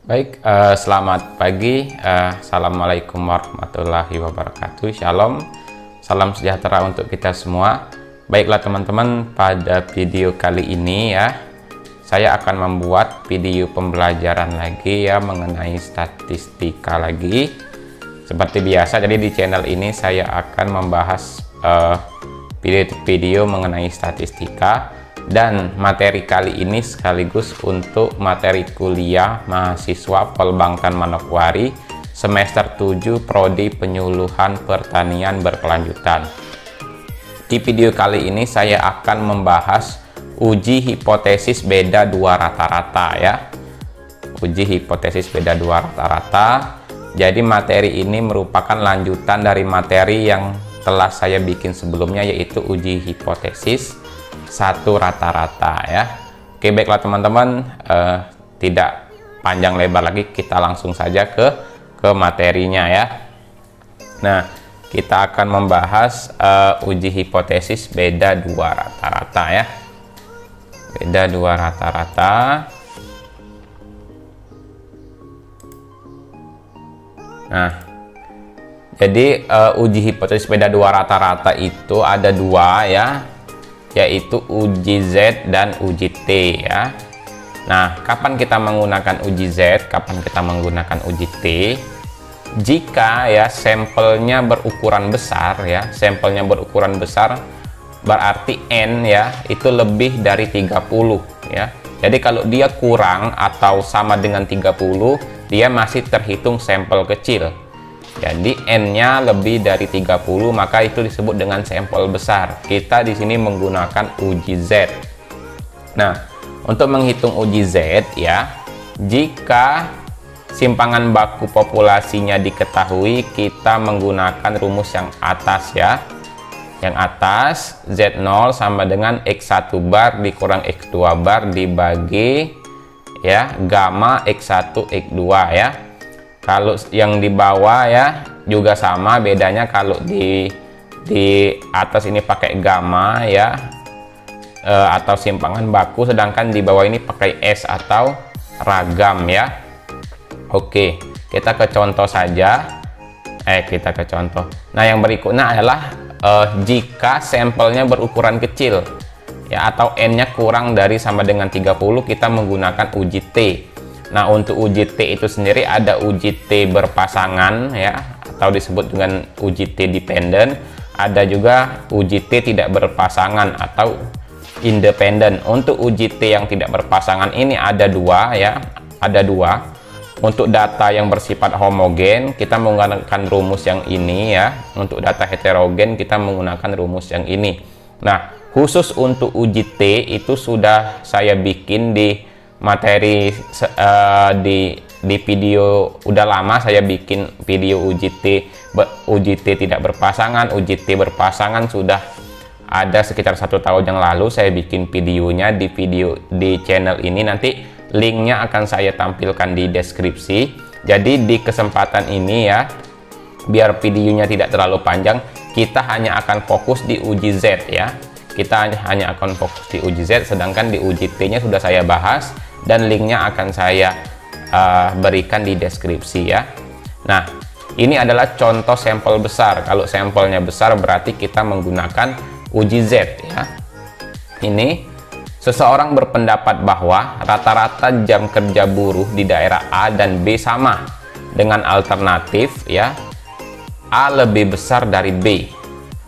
Baik, selamat pagi. Assalamualaikum warahmatullahi wabarakatuh. Shalom, salam sejahtera untuk kita semua. Baiklah teman-teman, pada video kali ini ya, saya akan membuat video pembelajaran lagi ya mengenai statistika lagi. Seperti biasa, jadi di channel ini saya akan membahas video-video mengenai statistika. Dan materi kali ini sekaligus untuk materi kuliah mahasiswa Polbangtan Manokwari semester 7 Prodi Penyuluhan Pertanian Berkelanjutan. Di video kali ini saya akan membahas uji hipotesis beda dua rata-rata ya. Uji hipotesis beda dua rata-rata. Jadi materi ini merupakan lanjutan dari materi yang telah saya bikin sebelumnya, yaitu uji hipotesis satu rata-rata ya. Oke, baiklah teman-teman, tidak panjang lebar lagi, kita langsung saja ke materinya ya. Nah, kita akan membahas uji hipotesis beda dua rata-rata ya. Beda dua rata-rata. Nah, jadi uji hipotesis beda dua rata-rata itu ada dua ya, yaitu uji Z dan uji T ya. Nah, kapan kita menggunakan uji Z, kapan kita menggunakan uji T? Jika ya sampelnya berukuran besar ya, sampelnya berukuran besar berarti N ya itu lebih dari 30 ya. Jadi kalau dia kurang atau sama dengan 30, dia masih terhitung sampel kecil. Jadi N-nya lebih dari 30, maka itu disebut dengan sampel besar. Kita di sini menggunakan uji Z. Nah, untuk menghitung uji Z ya, jika simpangan baku populasinya diketahui, kita menggunakan rumus yang atas ya. Yang atas, Z0 sama dengan X1 bar dikurang X2 bar dibagi ya gamma X1 X2 ya. Kalau yang di bawah ya juga sama, bedanya kalau di atas ini pakai gamma ya, atau simpangan baku, sedangkan di bawah ini pakai S atau ragam ya. Oke, kita ke contoh saja. Kita ke contoh. Nah, yang berikutnya adalah jika sampelnya berukuran kecil ya, atau N-nya kurang dari sama dengan 30, kita menggunakan uji T. Nah, untuk uji T itu sendiri ada uji T berpasangan ya, atau disebut dengan uji T dependent. Ada juga uji T tidak berpasangan atau independen. Untuk uji T yang tidak berpasangan ini ada dua ya, ada dua. Untuk data yang bersifat homogen kita menggunakan rumus yang ini ya. Untuk data heterogen kita menggunakan rumus yang ini. Nah, khusus untuk uji T itu sudah saya bikin di materi di video, udah lama saya bikin video uji T tidak berpasangan, uji T berpasangan sudah ada sekitar 1 tahun yang lalu saya bikin videonya di channel ini. Nanti linknya akan saya tampilkan di deskripsi. Jadi di kesempatan ini ya, biar videonya tidak terlalu panjang, kita hanya akan fokus di uji Z ya. Kita hanya akan fokus di uji Z, sedangkan di uji T-nya sudah saya bahas dan linknya akan saya berikan di deskripsi ya. Nah, ini adalah contoh sampel besar. Kalau sampelnya besar berarti kita menggunakan uji Z ya. Ini seseorang berpendapat bahwa rata-rata jam kerja buruh di daerah A dan B sama, dengan alternatif ya A lebih besar dari B.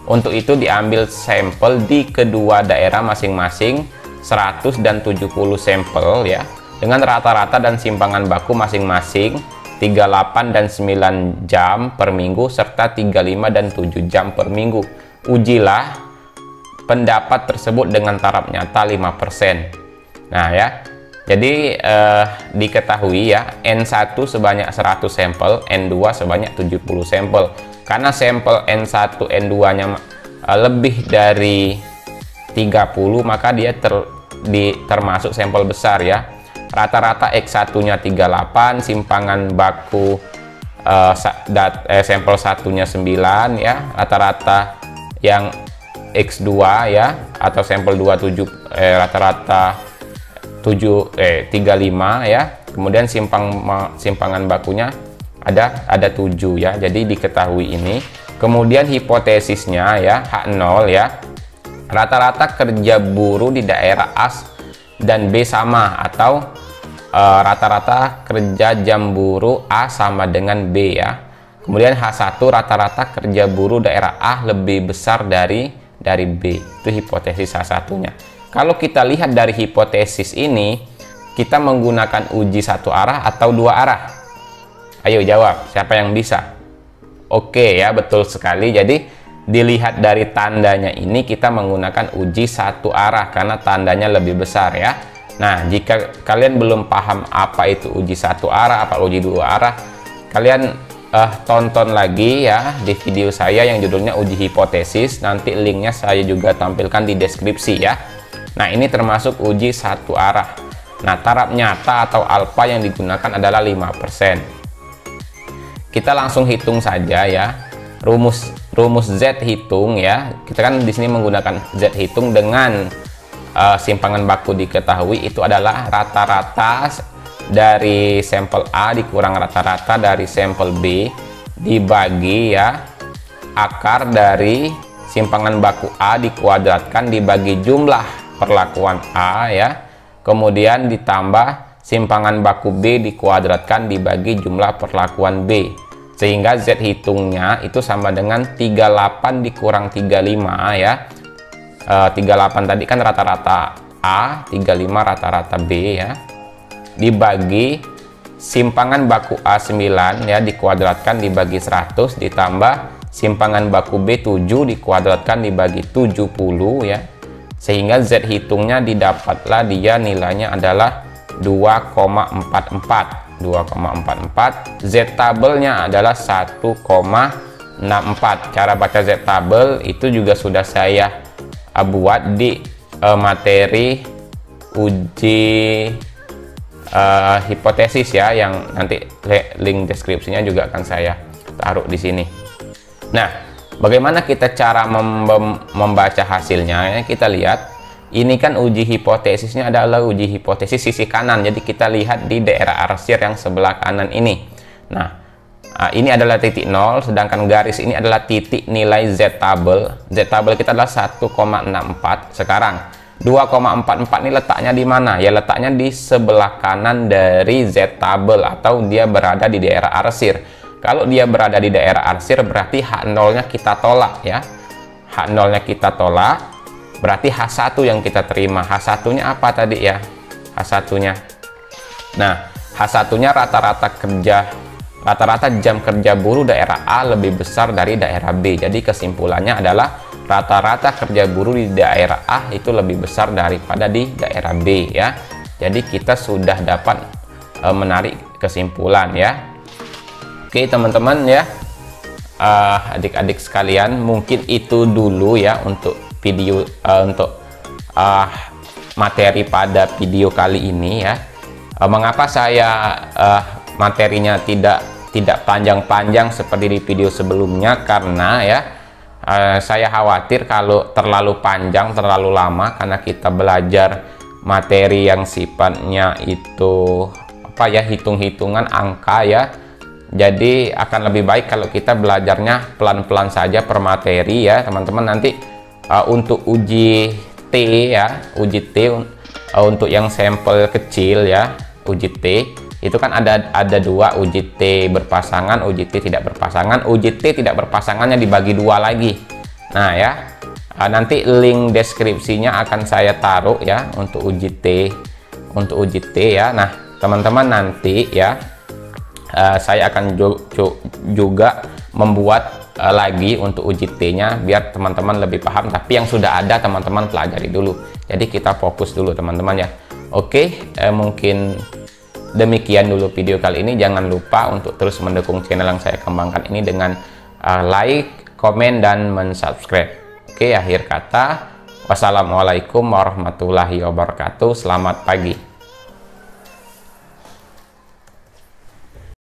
Untuk itu diambil sampel di kedua daerah masing-masing 100 dan 70 sampel ya, dengan rata-rata dan simpangan baku masing-masing 38 dan 9 jam per minggu serta 35 dan 7 jam per minggu. Ujilah pendapat tersebut dengan taraf nyata 5%. Nah ya, jadi diketahui ya, N1 sebanyak 100 sampel, N2 sebanyak 70 sampel. Karena sampel N1, N2-nya lebih dari 30, maka dia termasuk sampel besar ya. Rata-rata X1-nya 38, simpangan baku sampel satunya 9 ya. Rata-rata yang X2 ya, atau sampel 27 rata-rata 35 ya. kemudian simpangan bakunya ada 7 ya, jadi diketahui ini. Kemudian hipotesisnya ya, H0 ya, rata-rata kerja buruh di daerah A dan B sama, atau rata-rata kerja jam buruh A sama dengan B ya. Kemudian H1, rata-rata kerja buruh daerah A lebih besar dari B. Itu hipotesis H1-nya. Kalau kita lihat dari hipotesis ini, kita menggunakan uji satu arah atau dua arah? Ayo jawab, siapa yang bisa? Oke ya, betul sekali. Jadi dilihat dari tandanya ini, kita menggunakan uji satu arah karena tandanya lebih besar ya. Nah, jika kalian belum paham apa itu uji satu arah, apa uji dua arah, kalian tonton lagi ya di video saya yang judulnya uji hipotesis. Nanti linknya saya juga tampilkan di deskripsi ya. Nah, ini termasuk uji satu arah. Nah, taraf nyata atau alfa yang digunakan adalah 5%. Kita langsung hitung saja ya. Rumus Z hitung ya. Kita kan di sini menggunakan Z hitung dengan simpangan baku diketahui, itu adalah rata-rata dari sampel A dikurang rata-rata dari sampel B dibagi ya akar dari simpangan baku A dikuadratkan dibagi jumlah perlakuan A ya, kemudian ditambah simpangan baku B dikuadratkan dibagi jumlah perlakuan B, sehingga Z hitungnya itu sama dengan 38 dikurang 35 ya. 38 tadi kan rata-rata A, 35 rata-rata B ya, dibagi simpangan baku A9 ya dikuadratkan dibagi 100 ditambah simpangan baku B7 dikuadratkan dibagi 70 ya, sehingga Z hitungnya didapatlah dia nilainya adalah 2,44. Z tabelnya adalah 1,64. Cara baca Z tabel itu juga sudah saya buat di materi uji hipotesis ya, yang nanti link deskripsinya juga akan saya taruh di sini. Nah, bagaimana kita cara membaca hasilnya ya? Kita lihat ini kan uji hipotesisnya adalah uji hipotesis sisi kanan, jadi kita lihat di daerah arsir yang sebelah kanan ini. Nah, ini adalah titik 0, sedangkan garis ini adalah titik nilai Z tabel. Z tabel kita adalah 1,64. Sekarang 2,44 ini letaknya di mana? Ya, letaknya di sebelah kanan dari Z tabel, atau dia berada di daerah arsir. Kalau dia berada di daerah arsir, berarti H0-nya kita tolak ya. H0-nya kita tolak, berarti H1 yang kita terima. H1-nya apa tadi ya? H1-nya. Nah, H1-nya rata-rata jam kerja buruh daerah A lebih besar dari daerah B. Jadi kesimpulannya adalah rata-rata kerja buruh di daerah A itu lebih besar daripada di daerah B ya. Jadi kita sudah dapat menarik kesimpulan ya. Oke teman-teman ya, adik-adik sekalian, mungkin itu dulu ya untuk video materi pada video kali ini ya. Mengapa saya materinya tidak panjang-panjang seperti di video sebelumnya? Karena ya saya khawatir kalau terlalu panjang, terlalu lama, karena kita belajar materi yang sifatnya itu apa ya, hitung-hitungan angka ya. Jadi akan lebih baik kalau kita belajarnya pelan-pelan saja per materi ya teman-teman. Nanti untuk uji T ya, uji T untuk yang sampel kecil ya, uji T itu kan ada dua, uji T berpasangan, uji T tidak berpasangan. Uji T tidak berpasangannya dibagi dua lagi. Nah ya, nanti link deskripsinya akan saya taruh ya untuk uji T ya. Nah teman-teman, nanti ya saya akan juga membuat lagi untuk uji T-nya biar teman-teman lebih paham, tapi yang sudah ada teman-teman pelajari dulu. Jadi kita fokus dulu teman-teman ya. Oke, mungkin demikian dulu video kali ini. Jangan lupa untuk terus mendukung channel yang saya kembangkan ini dengan like, komen, dan mensubscribe. Oke, akhir kata, wassalamualaikum warahmatullahi wabarakatuh. Selamat pagi.